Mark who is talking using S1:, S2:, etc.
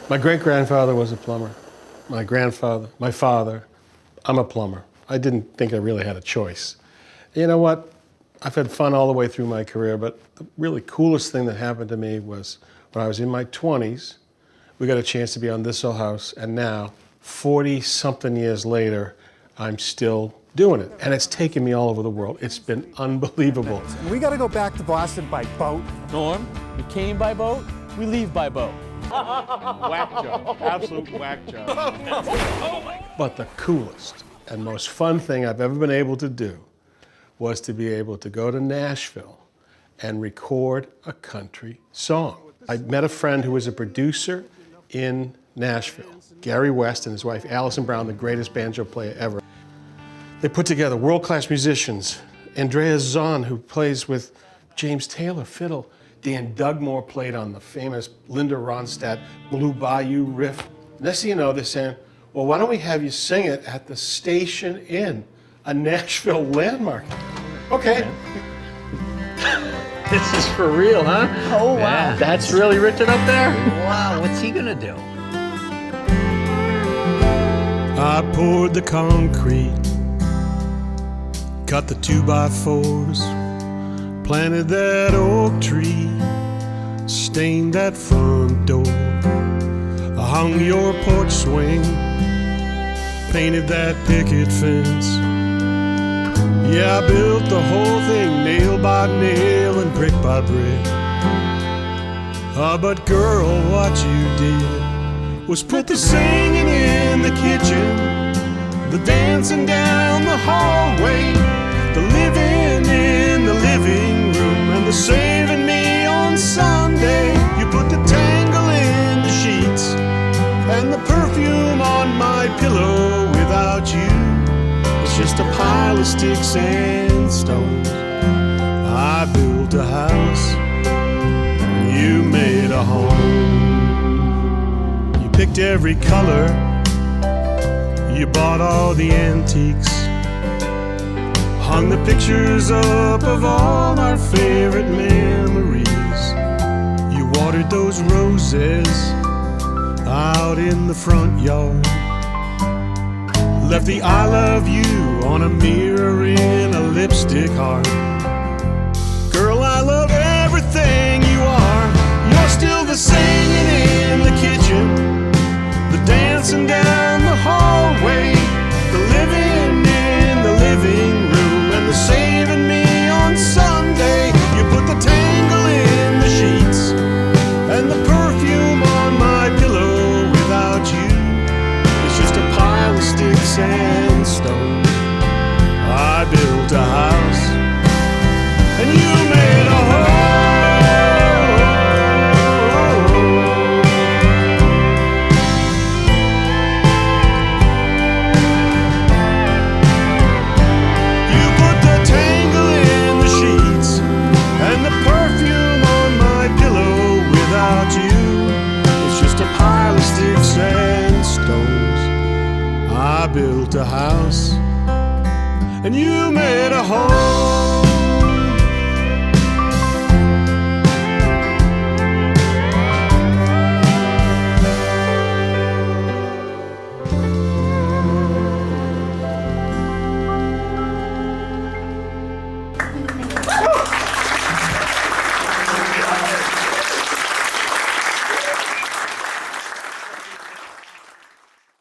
S1: My great-grandfather was a plumber. My father, I'm a plumber. I didn't think I really had a choice. You know what? I've had fun all the way through my career, but the really coolest thing that happened to me was when I was in my 20s, we got a chance to be on This Old House, and now, 40-something years later, I'm still doing it. And it's taken me all over the world. It's been unbelievable.
S2: We got to go back to Boston by boat.
S3: Norm, we came by boat, we leave by boat.
S4: Whack job, absolute whack job.
S1: But the coolest and most fun thing I've ever been able to do was to be able to go to Nashville and record a country song. I met a friend who was a producer in Nashville, Garry West and his wife Alison Brown, the greatest banjo player ever. They put together world-class musicians, Andrea Zonn, who plays with James Taylor, fiddle. Dan Dugmore played on the famous Linda Ronstadt Blue Bayou riff. Next thing you know, they're saying, well, why don't we have you sing it at the Station Inn, a Nashville landmark? Okay.
S3: This is for real, huh?
S5: Oh, wow.
S3: That's really Richard up there?
S5: Wow, what's he gonna do?
S1: I poured the concrete, cut the 2x4s, planted that oak tree, stained that front door. I hung your porch swing, painted that picket fence. Yeah, I built the whole thing, nail by nail and brick by brick. But girl, what you did was put the singing in the kitchen, the dancing down the hallway, the living in the living room, and the saving me on Sunday. You put the tangle in the sheets and the perfume on my pillow. Without you, it's just a pile of sticks and stones. I built a house, you made a home. You picked every color, you bought all the antiques, hung the pictures up of all our favorite memories. You watered those roses out in the front yard, left the I love you on a mirror in a lipstick heart. Girl, I love everything you are. You're still the singing in the kitchen, the dancing down